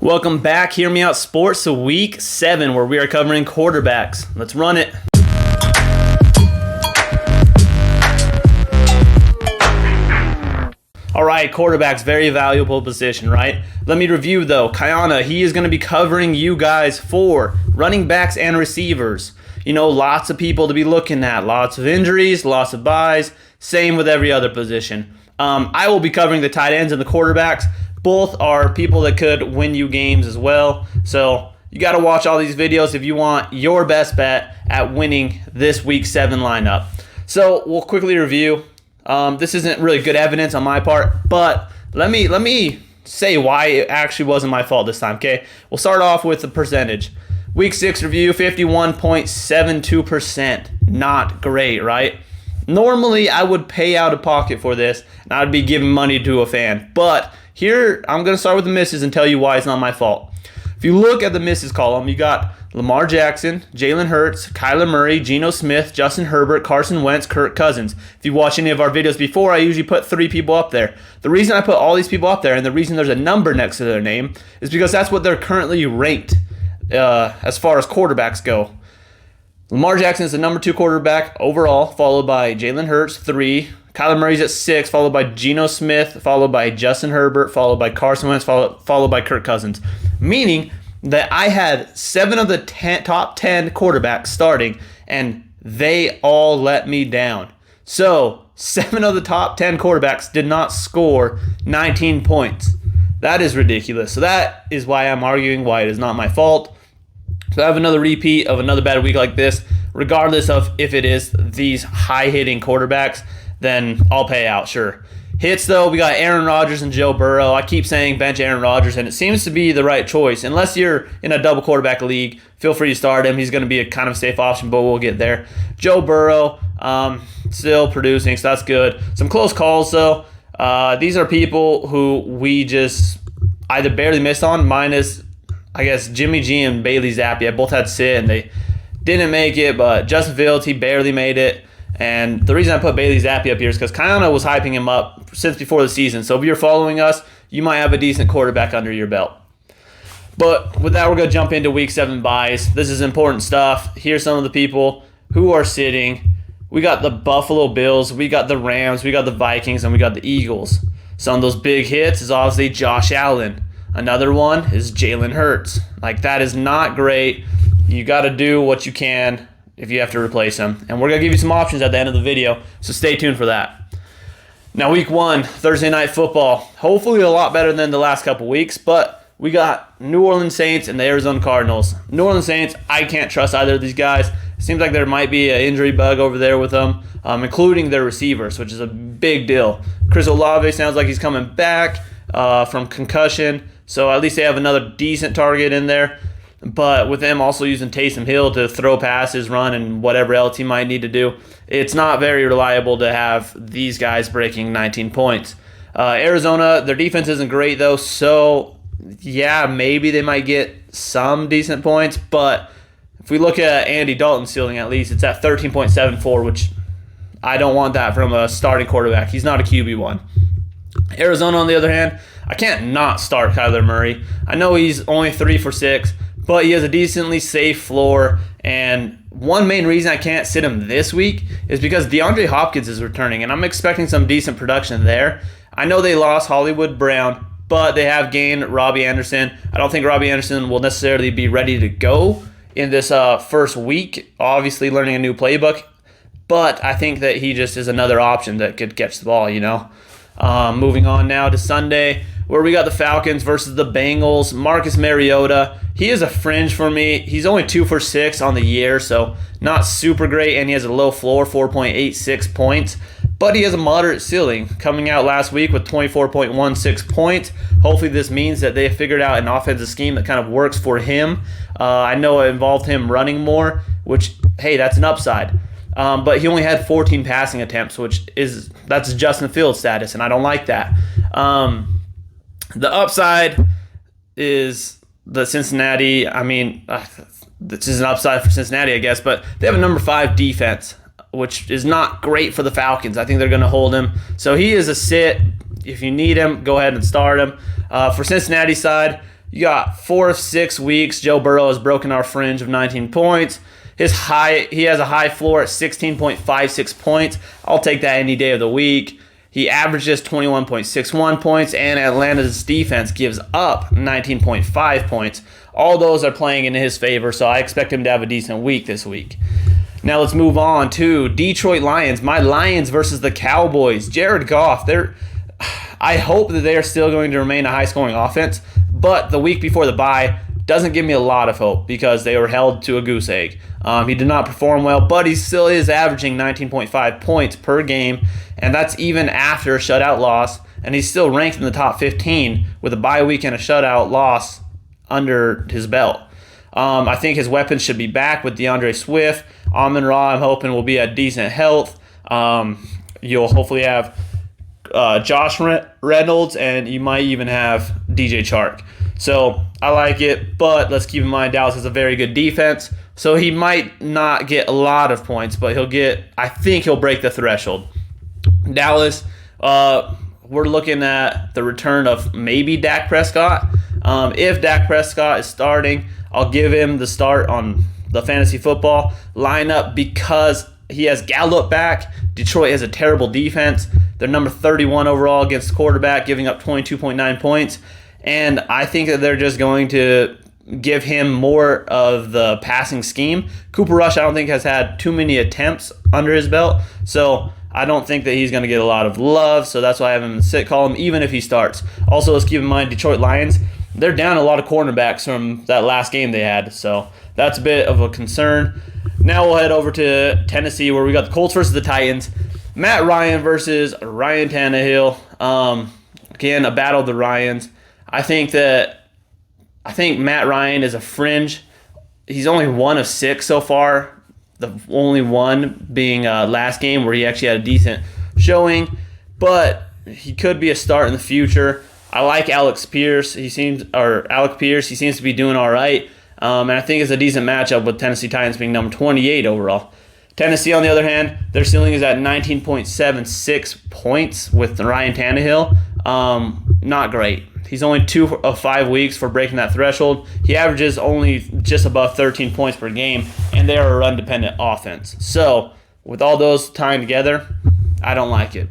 Welcome back, Hear Me Out Sports, to Week 7, where we are covering quarterbacks. Let's run it. All right, quarterback's very valuable position, right? Let me review, though. Kayana, he is going to be covering you guys for running backs and receivers. You know, lots of people to be looking at. Lots of injuries, lots of buys. Same with every other position. I will be covering the tight ends and the quarterbacks. Both are people that could win you games as well. So you got to watch all these videos if you want your best bet at winning this Week 7 lineup. So we'll quickly review. This isn't really good evidence on my part, but let me say why it actually wasn't my fault this time, okay? We'll start off with the percentage. Week 6 review, 51.72%. Not great, right? Normally, I would pay out of pocket for this, and I'd be giving money to a fan. But here, I'm going to start with the misses and tell you why it's not my fault. If you look at the misses column, you got Lamar Jackson, Jalen Hurts, Kyler Murray, Geno Smith, Justin Herbert, Carson Wentz, Kirk Cousins. If you watch any of our videos before, I usually put 3 people up there. The reason I put all these people up there and the reason there's a number next to their name is because that's what they're currently ranked as far as quarterbacks go. Lamar Jackson is the number 2 quarterback overall, followed by Jalen Hurts, 3. Kyler Murray's at 6, followed by Geno Smith, followed by Justin Herbert, followed by Carson Wentz, followed by Kirk Cousins. Meaning that I had 7 of the top 10 quarterbacks starting, and they all let me down. So 7 of the top 10 quarterbacks did not score 19 points. That is ridiculous. So that is why I'm arguing why it is not my fault. So I have another repeat of another bad week like this, regardless of if it is these high-hitting quarterbacks, then I'll pay out, sure. Hits, though, we got Aaron Rodgers and Joe Burrow. I keep saying bench Aaron Rodgers, and it seems to be the right choice. Unless you're in a double quarterback league, feel free to start him. He's going to be a kind of safe option, but we'll get there. Joe Burrow, still producing, so that's good. Some close calls, though. These are people who we just either barely missed on, minus, I guess, Jimmy G and Bailey Zappi. I both had sit, and they didn't make it, but Justin Fields, he barely made it. And the reason I put Bailey Zappi up here is because Kayana was hyping him up since before the season. So if you're following us, you might have a decent quarterback under your belt. But with that, we're going to jump into Week 7 buys. This is important stuff. Here's some of the people who are sitting. We got the Buffalo Bills, we got the Rams, we got the Vikings, and we got the Eagles. Some of those big hits is obviously Josh Allen. Another one is Jalen Hurts. Like, that is not great. You got to do what you can if you have to replace him. And we're going to give you some options at the end of the video, so stay tuned for that. Now, Week 1, Thursday Night Football. Hopefully a lot better than the last couple weeks, but we got New Orleans Saints and the Arizona Cardinals. New Orleans Saints, I can't trust either of these guys. It seems like there might be an injury bug over there with them, including their receivers, which is a big deal. Chris Olave sounds like he's coming back from concussion, so at least they have another decent target in there. But with them also using Taysom Hill to throw passes, run, and whatever else he might need to do, it's not very reliable to have these guys breaking 19 points. Arizona, their defense isn't great, though, so yeah, maybe they might get some decent points. But if we look at Andy Dalton's ceiling, at least, it's at 13.74, which I don't want that from a starting quarterback. He's not a QB1. Arizona, on the other hand, I can't not start Kyler Murray. I know he's only 3 for 6, but he has a decently safe floor, and one main reason I can't sit him this week is because DeAndre Hopkins is returning, and I'm expecting some decent production there. I know they lost Hollywood Brown, but they have gained Robbie Anderson. I don't think Robbie Anderson will necessarily be ready to go in this first week, obviously learning a new playbook, but I think that he just is another option that could catch the ball, you know. Moving on now to Sunday, where we got the Falcons versus the Bengals. Marcus Mariota, he is a fringe for me. He's only 2 for 6 on the year, so not super great, and he has a low floor, 4.86 points. But he has a moderate ceiling, coming out last week with 24.16 points. Hopefully this means that they figured out an offensive scheme that kind of works for him. I know it involved him running more, which, hey, that's an upside. But he only had 14 passing attempts, that's Justin Fields status, and I don't like that. The upside is the Cincinnati. This is an upside for Cincinnati, I guess, but they have a number 5 defense, which is not great for the Falcons. I think they're going to hold him. So he is a sit. If you need him, go ahead and start him. For Cincinnati side, You got 4 of 6 weeks. Joe Burrow has broken our fringe of 19 points. He has a high floor at 16.56 points. I'll take that any day of the week. He averages 21.61 points, and Atlanta's defense gives up 19.5 points. All those are playing in his favor, so I expect him to have a decent week this week. Now let's move on to Detroit Lions. My Lions versus the Cowboys. Jared Goff, I hope that they are still going to remain a high-scoring offense, but the week before the bye doesn't give me a lot of hope because they were held to a goose egg. He did not perform well, but he still is averaging 19.5 points per game, and that's even after a shutout loss, and he's still ranked in the top 15 with a bye week and a shutout loss under his belt. I think his weapons should be back with DeAndre Swift. Amon-Ra, I'm hoping, will be at decent health. You'll hopefully have Josh Reynolds, and you might even have DJ Chark. So I like it, but let's keep in mind Dallas has a very good defense, so he might not get a lot of points, but I think he'll break the threshold. Dallas, we're looking at the return of maybe Dak Prescott. If Dak Prescott is starting, I'll give him the start on the fantasy football lineup because he has Gallup back. Detroit has a terrible defense. They're number 31 overall against the quarterback, giving up 22.9 points. And I think that they're just going to give him more of the passing scheme. Cooper Rush, I don't think, has had too many attempts under his belt. So I don't think that he's going to get a lot of love. So that's why I have him in the sit column, even if he starts. Also, let's keep in mind, Detroit Lions, they're down a lot of cornerbacks from that last game they had. So that's a bit of a concern. Now we'll head over to Tennessee, where we got the Colts versus the Titans. Matt Ryan versus Ryan Tannehill. Again, a battle of the Ryans. I think Matt Ryan is a fringe. He's only 1 of 6 so far. The only one being last game where he actually had a decent showing, but he could be a start in the future. I like Alec Pierce. He seems to be doing all right, and I think it's a decent matchup with Tennessee Titans being number 28 overall. Tennessee, on the other hand, their ceiling is at 19.76 points with Ryan Tannehill. Not great. He's only 2 of 5 weeks for breaking that threshold. He averages only just above 13 points per game, and they are a run-dependent offense. So, with all those tying together, I don't like it.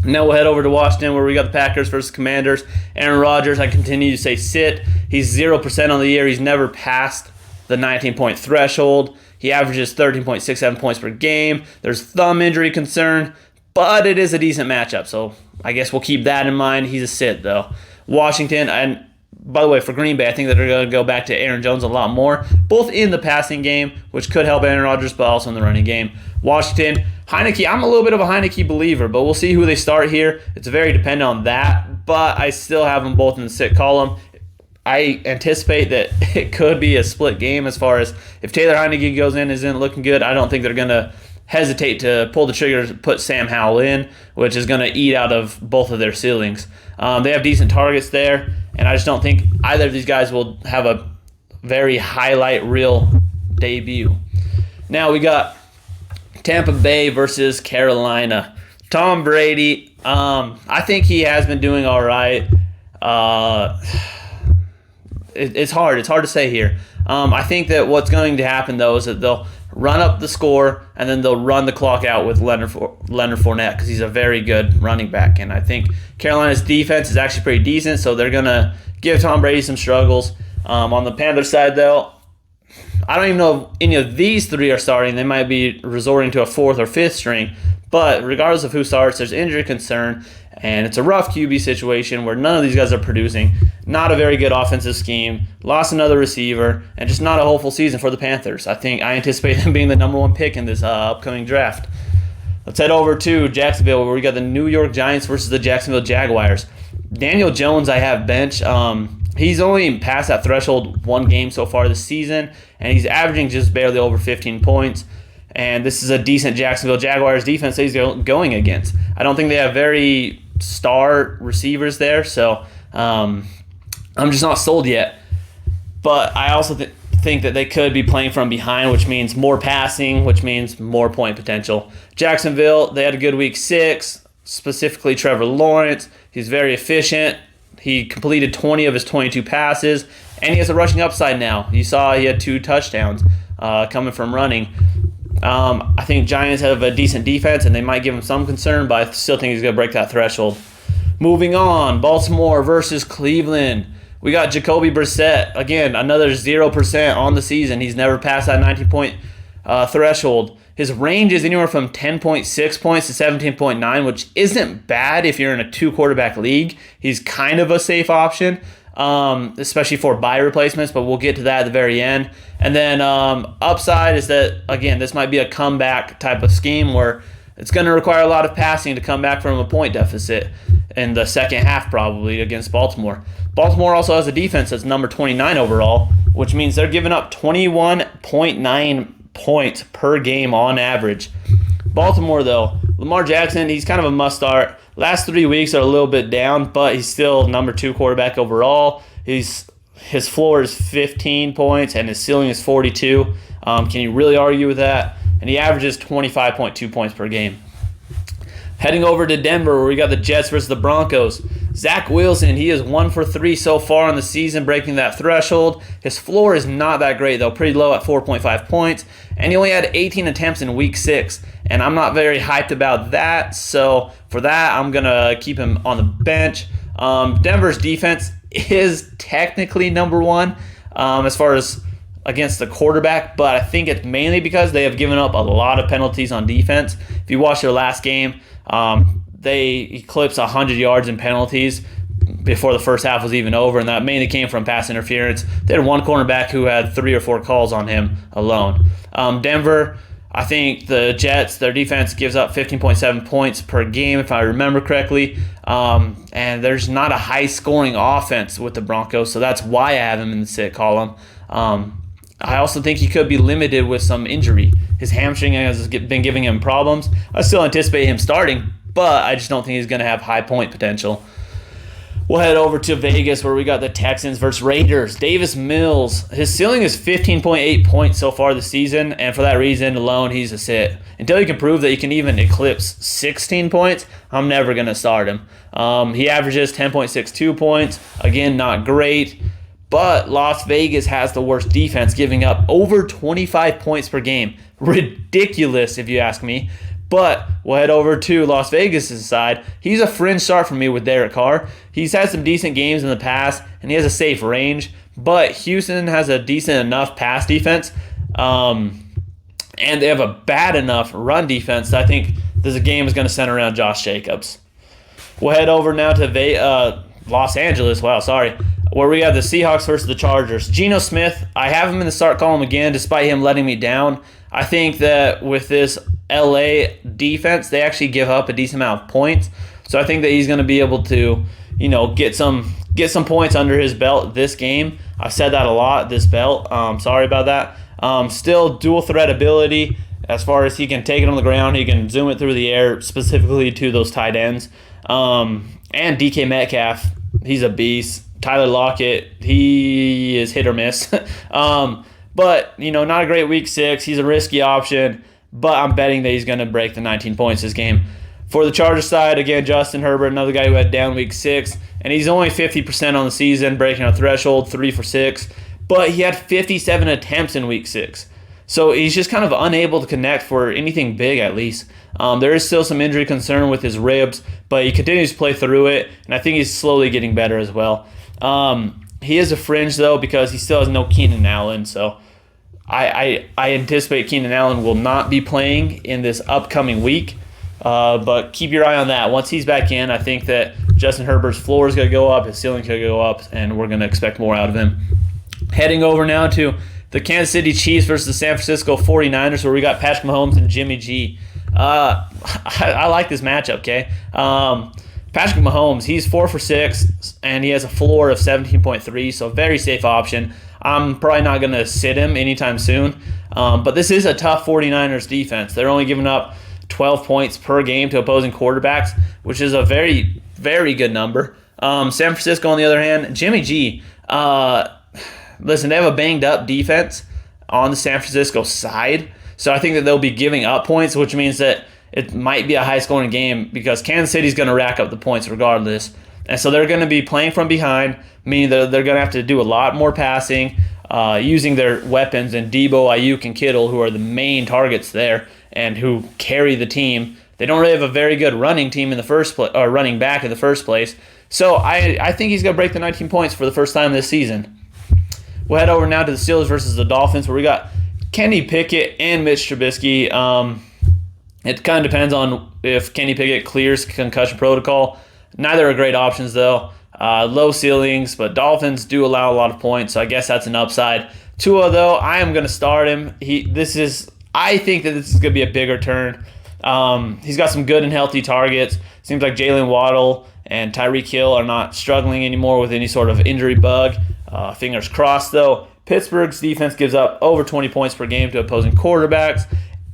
Now we'll head over to Washington, where we got the Packers versus Commanders. Aaron Rodgers, I continue to say sit. He's 0% on the year. He's never passed the 19-point threshold. He averages 13.67 points per game. There's thumb injury concern, but it is a decent matchup, so I guess we'll keep that in mind. He's a sit, though. Washington, and by the way, for Green Bay, I think that they're going to go back to Aaron Jones a lot more, both in the passing game, which could help Aaron Rodgers, but also in the running game. Washington, Heineke, I'm a little bit of a Heineke believer, but we'll see who they start here. It's very dependent on that, but I still have them both in the sit column. I anticipate that it could be a split game as far as if Taylor Heineke goes in, isn't looking good. I don't think they're going to hesitate to pull the trigger to put Sam Howell in, which is going to eat out of both of their ceilings. They have decent targets there, and I just don't think either of these guys will have a very highlight reel debut. Now we got Tampa Bay versus Carolina. Tom Brady, I think he has been doing all right. It's hard to say here. I think that what's going to happen, though, is that they'll run up the score, and then they'll run the clock out with Leonard Fournette because he's a very good running back. And I think Carolina's defense is actually pretty decent, so they're going to give Tom Brady some struggles. On the Panthers side, though, I don't even know if any of these three are starting. They might be resorting to a 4th or 5th string. But regardless of who starts, there's injury concern, and it's a rough QB situation where none of these guys are producing. Not a very good offensive scheme. Lost another receiver, and just not a hopeful season for the Panthers. I anticipate them being the number 1 pick in this upcoming draft. Let's head over to Jacksonville, where we got the New York Giants versus the Jacksonville Jaguars. Daniel Jones, I have bench. He's only passed that threshold 1 game so far this season, and he's averaging just barely over 15 points. And this is a decent Jacksonville Jaguars defense that he's going against. I don't think they have very star receivers there, so I'm just not sold yet. But I also think that they could be playing from behind, which means more passing, which means more point potential. Jacksonville, they had a good week 6, specifically Trevor Lawrence. He's very efficient. He completed 20 of his 22 passes, and he has a rushing upside now. You saw he had 2 touchdowns coming from running. I think Giants have a decent defense, and they might give him some concern, but I still think he's going to break that threshold. Moving on, Baltimore versus Cleveland. We got Jacoby Brissett. Again, another 0% on the season. He's never passed that 19-point threshold. His range is anywhere from 10.6 points to 17.9, which isn't bad if you're in a 2-quarterback league. He's kind of a safe option, especially for bye replacements, but we'll get to that at the very end. And then upside is that, again, this might be a comeback type of scheme where it's going to require a lot of passing to come back from a point deficit in the second half probably against Baltimore. Baltimore also has a defense that's number 29 overall, which means they're giving up 21.9 points per game on average. Baltimore, though, Lamar Jackson, he's kind of a must-start. Last 3 weeks are a little bit down, but he's still number 2 quarterback overall. His floor is 15 points, and his ceiling is 42. Can you really argue with that? And he averages 25.2 points per game. Heading over to Denver, where we got the Jets versus the Broncos. Zach Wilson, he is 1 for 3 so far in the season, breaking that threshold. His floor is not that great, though, pretty low at 4.5 points. And he only had 18 attempts in week 6. And I'm not very hyped about that, so for that, I'm going to keep him on the bench. Denver's defense is technically number 1 as far as against the quarterback, but I think it's mainly because they have given up a lot of penalties on defense. If you watch their last game, they eclipsed 100 yards in penalties before the first half was even over, and that mainly came from pass interference. They had one cornerback who had 3 or 4 calls on him alone. Denver, I think the Jets, their defense gives up 15.7 points per game, if I remember correctly, and there's not a high-scoring offense with the Broncos, so that's why I have him in the sit column. I also think he could be limited with some injury. His hamstring has been giving him problems. I still anticipate him starting, but I just don't think he's going to have high point potential. We'll head over to Vegas, where we got the Texans versus Raiders. Davis Mills, his ceiling is 15.8 points so far this season, and for that reason alone, he's a sit. Until he can prove that he can even eclipse 16 points, I'm never going to start him. He averages 10.62 points. Again, not great. But Las Vegas has the worst defense, giving up over 25 points per game. Ridiculous, if you ask me. But we'll head over to Las Vegas' side. He's a fringe start for me with Derek Carr. He's had some decent games in the past, and he has a safe range. But Houston has a decent enough pass defense, and they have a bad enough run defense that I think this game is going to center around Josh Jacobs. We'll head over now to Los Angeles, where we have the Seahawks versus the Chargers. Geno Smith, I have him in the start column again, despite him letting me down. I think that with this LA defense, they actually give up a decent amount of points. So I think that he's going to be able to, get some points under his belt this game. I've said that a lot, this belt. Sorry about that. Still dual threat ability as far as he can take it on the ground. He can zoom it through the air, specifically to those tight ends. And DK Metcalf, he's a beast. Tyler Lockett, he is hit or miss. But, not a great week 6. He's a risky option, but I'm betting that he's going to break the 19 points this game. For the Chargers side, again, Justin Herbert, another guy who had down week 6, and he's only 50% on the season, breaking a threshold, 3 for 6, but he had 57 attempts in week 6. So he's just kind of unable to connect for anything big, at least. There is still some injury concern with his ribs, but he continues to play through it, and I think he's slowly getting better as well. He is a fringe, though, because he still has no Keenan Allen, so I anticipate Keenan Allen will not be playing in this upcoming week, but keep your eye on that. Once he's back in, I think that Justin Herbert's floor is going to go up, his ceiling could go up, and we're going to expect more out of him. Heading over now to the Kansas City Chiefs versus the San Francisco 49ers, where we got Patrick Mahomes and Jimmy G. I like this matchup, okay? Patrick Mahomes, he's 4 for 6, and he has a floor of 17.3, so very safe option. I'm probably not going to sit him anytime soon, but this is a tough 49ers defense. They're only giving up 12 points per game to opposing quarterbacks, which is a very, very good number. San Francisco, on the other hand, Jimmy G, listen, they have a banged-up defense on the San Francisco side, so I think that they'll be giving up points, which means that it might be a high-scoring game because Kansas City's going to rack up the points regardless. And so they're going to be playing from behind, meaning that they're going to have to do a lot more passing, using their weapons and Debo, Ayuk, and Kittle, who are the main targets there and who carry the team. They don't really have a very good running team in the first place, or running back in the first place. So I think he's going to break the 19 points for the first time this season. We'll head over now to the Steelers versus the Dolphins, where we got Kenny Pickett and Mitch Trubisky. It kind of depends on if Kenny Pickett clears concussion protocol. Neither are great options, though. Low ceilings, but Dolphins do allow a lot of points, so I guess that's an upside. Tua, though, I am going to start him. I think that this is going to be a bigger turn. He's got some good and healthy targets. Seems like Jalen Waddle and Tyreek Hill are not struggling anymore with any sort of injury bug. Fingers crossed, though. Pittsburgh's defense gives up over 20 points per game to opposing quarterbacks,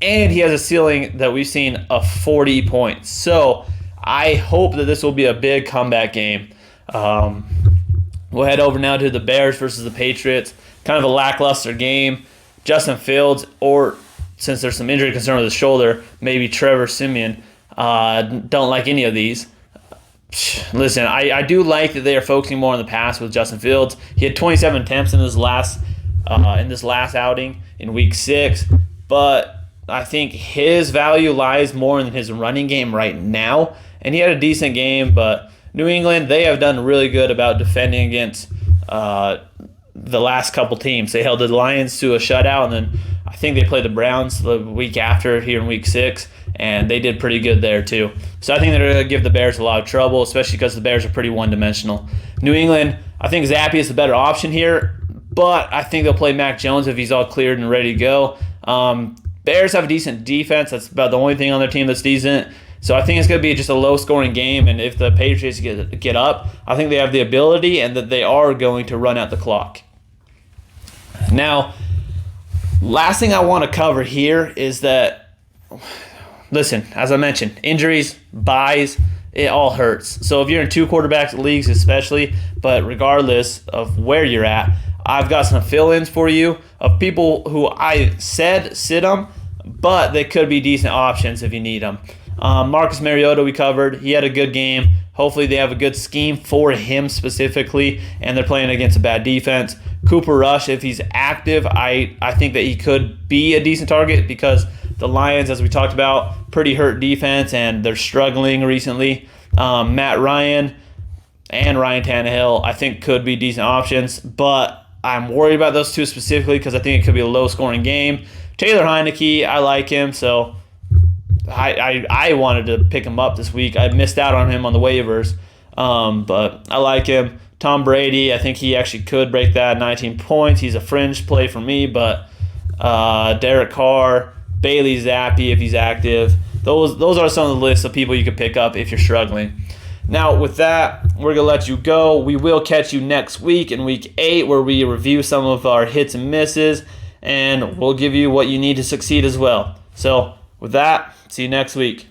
and he has a ceiling that we've seen of 40 points. So I hope that this will be a big comeback game. We'll head over now to the Bears versus the Patriots. Kind of a lackluster game. Justin Fields, or since there's some injury concern with his shoulder, maybe Trevor Siemian. Don't like any of these. Listen, I do like that they are focusing more on the pass with Justin Fields. He had 27 attempts in this last outing in Week 6, but I think his value lies more in his running game right now. And he had a decent game, but New England, they have done really good about defending against the last couple teams. They held the Lions to a shutout, and then I think they played the Browns the week after here in Week 6, and they did pretty good there too. So I think they're going to give the Bears a lot of trouble, especially because the Bears are pretty one-dimensional. New England, I think Zappe is the better option here, but I think they'll play Mac Jones if he's all cleared and ready to go. Bears have a decent defense. That's about the only thing on their team that's decent. So I think it's going to be just a low-scoring game, and if the Patriots get up, I think they have the ability and that they are going to run out the clock. Now, last thing I want to cover here is that, listen, as I mentioned, injuries, buys, it all hurts. So if you're in 2 quarterback leagues especially, but regardless of where you're at, I've got some fill-ins for you of people who I said sit them, but they could be decent options if you need them. Marcus Mariota we covered. He had a good game. Hopefully they have a good scheme for him specifically, and they're playing against a bad defense. Cooper Rush, if he's active, I think that he could be a decent target because the Lions, as we talked about, pretty hurt defense, and they're struggling recently. Matt Ryan and Ryan Tannehill, I think, could be decent options, but I'm worried about those two specifically because I think it could be a low-scoring game. Taylor Heineke, I like him, so I wanted to pick him up this week. I missed out on him on the waivers, but I like him. Tom Brady, I think he actually could break that 19 points. He's a fringe play for me, but Derek Carr, Bailey Zappi if he's active. Those are some of the lists of people you could pick up if you're struggling. Now, with that, we're going to let you go. We will catch you next week in Week 8 where we review some of our hits and misses, and we'll give you what you need to succeed as well. So, with that, see you next week.